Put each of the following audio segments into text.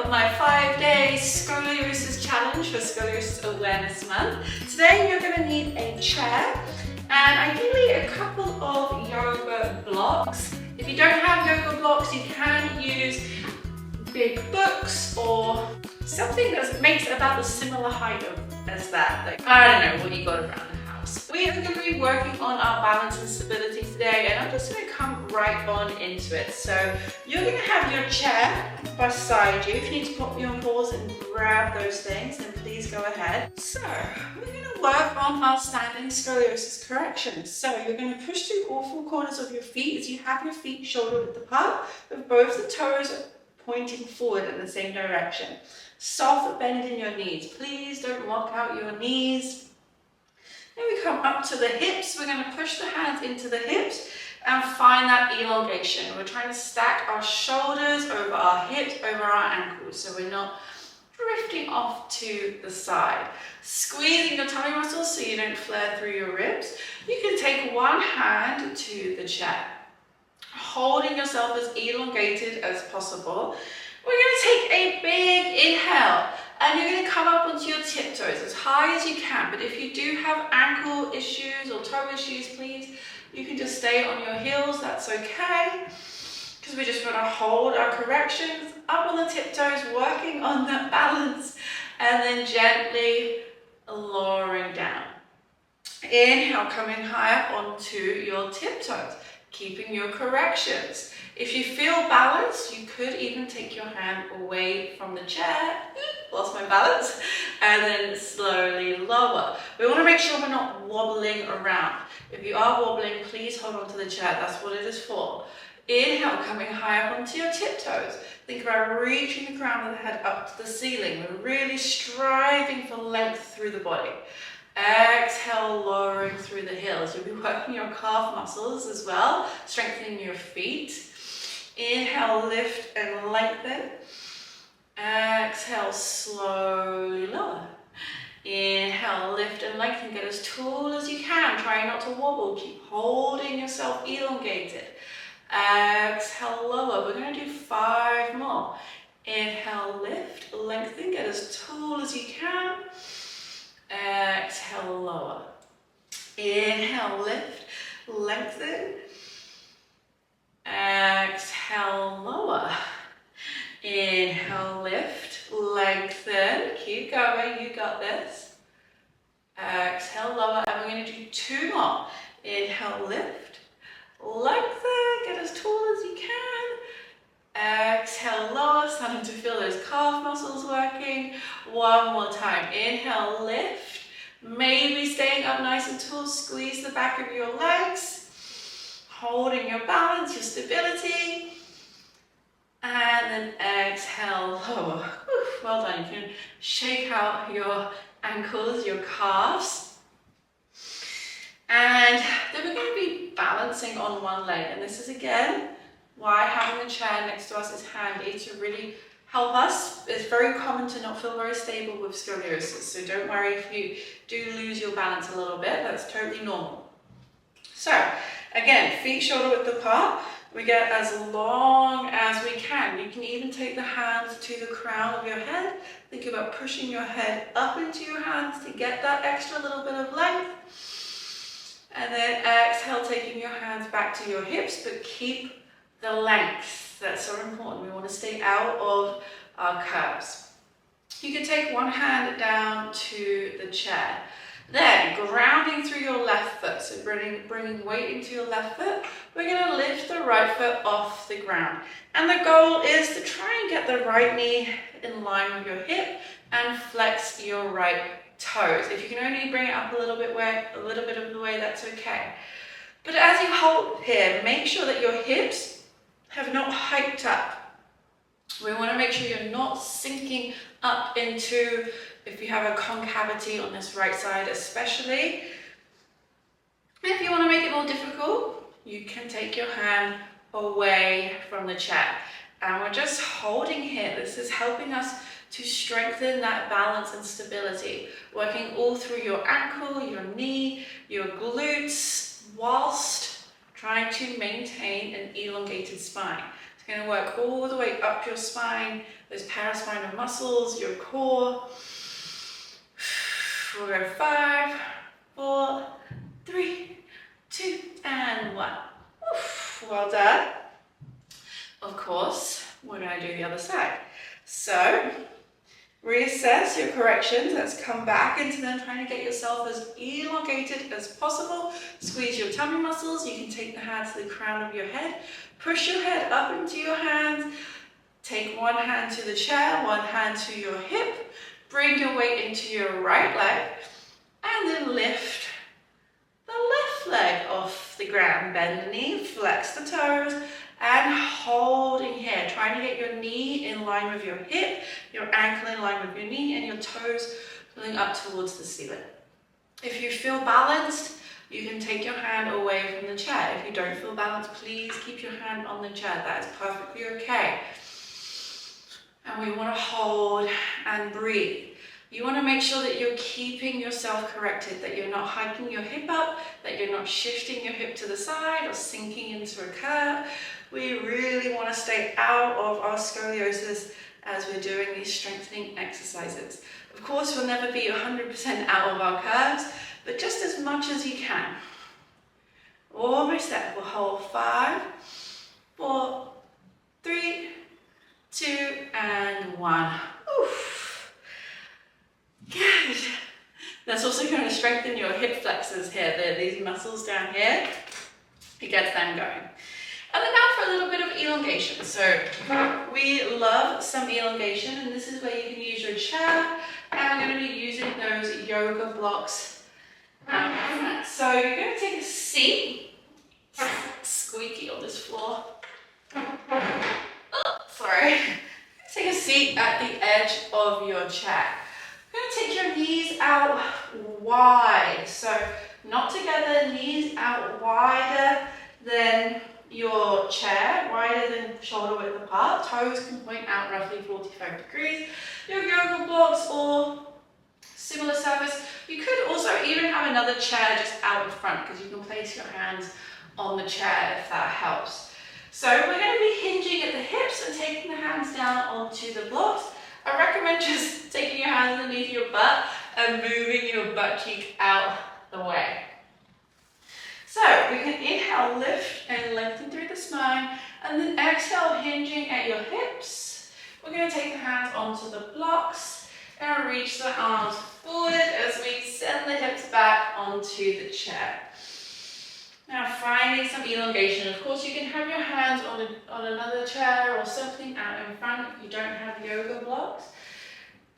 of my 5-day scoliosis challenge for Scoliosis Awareness Month. Today you're going to need a chair and ideally a couple of yoga blocks. If you don't have yoga blocks, you can use big books or something that makes about the similar height as that. Like, I don't know what you got around the house. We are going to be working on our balance and stability today, and I'm just going to come right on into it. So you're going to have your chair beside you. If you need to put you on pause and grab those things, then please go ahead. So we're going to work on our standing scoliosis corrections. So you're going to push through all four corners of your feet as you have your feet shoulder width apart, with both the toes pointing forward in the same direction. Soft bend in your knees. Please don't lock out your knees. Then we come up to the hips. We're going to push the hands into the hips and find that elongation. We're trying to stack our shoulders over our hips, over our ankles, so we're not drifting off to the side. Squeezing your tummy muscles so you don't flare through your ribs. You can take one hand to the chair, holding yourself as elongated as possible. We're going to take a big inhale and you're going to come up onto your tiptoes as high as you can. But if you do have ankle issues or toe issues, please, you can just stay on your heels. That's okay, because we just want to hold our corrections up on the tiptoes, working on that balance, and then gently lowering down. Inhale, coming higher onto your tiptoes, keeping your corrections. If you feel balanced, you could even take your hand away from the chair. Lost my balance. And then slowly lower. We want to make sure we're not wobbling around. If you are wobbling, please hold on to the chair. That's what it is for. Inhale, coming high up onto your tiptoes. Think about reaching the crown of the head up to the ceiling. We're really striving for length through the body. Exhale, lowering through the heels. You'll be working your calf muscles as well, strengthening your feet. Inhale, lift and lengthen. Exhale, slowly lower. Inhale, lift and lengthen. Get as tall as you can. Try not to wobble. Keep holding yourself elongated. Exhale, lower. We're going to do 5 more. Inhale, lift, lengthen. Get as tall as you can. Exhale, lower. Inhale, lift, lengthen. Exhale, lower. Inhale, lift, lengthen. Keep going, you got this. Exhale, lower, and we're going to do 2 more. Inhale, lift, lengthen, get as tall as you can. Exhale, lower, starting to feel those calf muscles working. 1 more time. Inhale, lift, maybe staying up nice and tall. Squeeze the back of your legs, holding your balance, your stability. And then exhale, lower. Well done. You can shake out your ankles, your calves. And then we're going to be balancing on one leg. And this is again why having the chair next to us is handy, to really help us. It's very common to not feel very stable with scoliosis. So don't worry if you do lose your balance a little bit. That's totally normal. So again, feet shoulder width apart. We get as long as we can. You can even take the hands to the crown of your head. Think about pushing your head up into your hands to get that extra little bit of length. And then exhale, taking your hands back to your hips, but keep the length. That's so important. We want to stay out of our curves. You can take one hand down to the chair. Then, grounding through your left foot, so bringing weight into your left foot, we're going to lift the right foot off the ground. And the goal is to try and get the right knee in line with your hip and flex your right toes. If you can only bring it up a little bit of the way, that's okay. But as you hold here, make sure that your hips have not hiked up. We want to make sure you're not sinking up into, if you have a concavity on this right side especially. If you want to make it more difficult, you can take your hand away from the chair. And we're just holding here. This is helping us to strengthen that balance and stability, working all through your ankle, your knee, your glutes, whilst trying to maintain an elongated spine. We're going to work all the way up your spine, those paraspinal muscles, your core. We'll go 5, 4, 3, 2, and 1. Oof, well done. Of course, we're going to do the other side. So, reassess your corrections. Let's come back into them, trying to get yourself as elongated as possible. Squeeze your tummy muscles. You can take the hands to the crown of your head. Push your head up into your hands. Take one hand to the chair, one hand to your hip. Bring your weight into your right leg. And then lift the left leg off the ground. Bend the knee, flex the toes, and holding here. Trying to get your knee in line with your hip, your ankle in line with your knee, and your toes pulling up towards the ceiling. If you feel balanced, you can take your hand away from the chair. If you don't feel balanced, please keep your hand on the chair. That is perfectly okay. And we want to hold and breathe. You want to make sure that you're keeping yourself corrected, that you're not hiking your hip up, that you're not shifting your hip to the side or sinking into a curve. We really want to stay out of our scoliosis as we're doing these strengthening exercises. Of course, we'll never be 100% out of our curves, but just as much as you can. Almost there. We'll hold 5, 4, 3, 2, and 1. Oof. Good. That's also going to strengthen your hip flexors here. These muscles down here. It gets them going. And then now for a little bit of elongation. So we love some elongation, and this is where you can use your chair. And I'm going to be using those yoga blocks. So you're going to take a seat. Squeaky on this floor. Oh, sorry. Take a seat at the edge of your chair. You're going to take your knees out wide. So not together, knees out wider than your chair, wider than shoulder width apart. Toes can point out roughly 45 degrees. Your yoga blocks or similar surface. You could also even have another chair just out in front, because you can place your hands on the chair if that helps. So we're going to be hinging at the hips and taking the hands down onto the blocks. I recommend just taking your hands underneath your butt and moving your butt cheek out the way. So we can inhale, lift and lengthen through the spine, and then exhale, hinging at your hips. We're going to take the hands onto the blocks and reach the arms forward as we send the hips back onto the chair. Now finding some elongation. Of course, you can have your hands on another chair or something out in front if you don't have yoga blocks.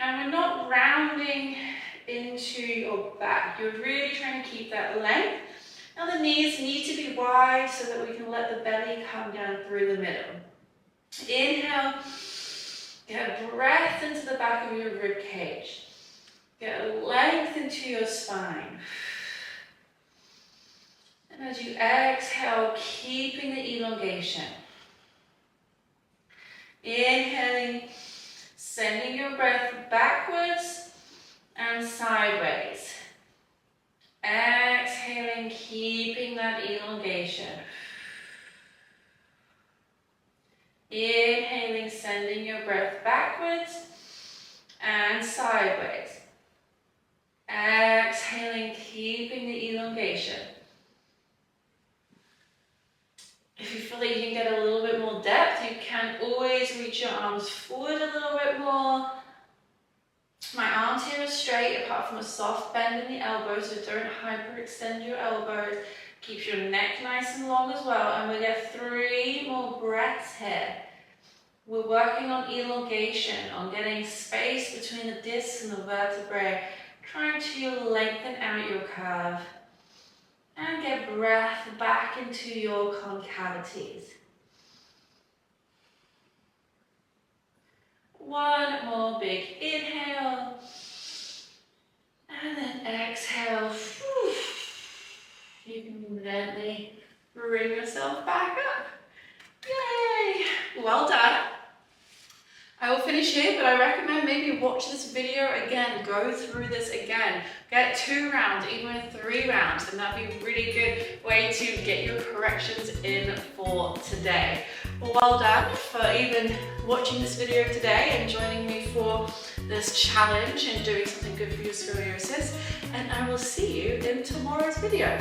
And we're not rounding into your back. You're really trying to keep that length. Now the knees need to be wide so that we can let the belly come down through the middle. Inhale, get a breath into the back of your rib cage. Get a length into your spine. And as you exhale, keeping the elongation. Inhaling, sending your breath backwards and sideways. Exhaling, keeping that elongation. Inhaling, sending your breath backwards and sideways. Exhaling, keeping the elongation. If you feel like you can get a little bit more depth, you can always reach your arms forward a little bit more. My arms here are straight, apart from a soft bend in the elbows, so don't hyperextend your elbows. Keep your neck nice and long as well, and we get 3 more breaths here. We're working on elongation, on getting space between the discs and the vertebrae, trying to lengthen out your curve. And get breath back into your concavities. 1 more big inhale. And then exhale. You can gently bring yourself back up. Yay! Well done. I will finish here, but I recommend maybe watch this video again, go through this again, get 2 rounds, even 3 rounds, and that'd be a really good way to get your corrections in for today. Well, well done for even watching this video today and joining me for this challenge and doing something good for your scoliosis. And I will see you in tomorrow's video.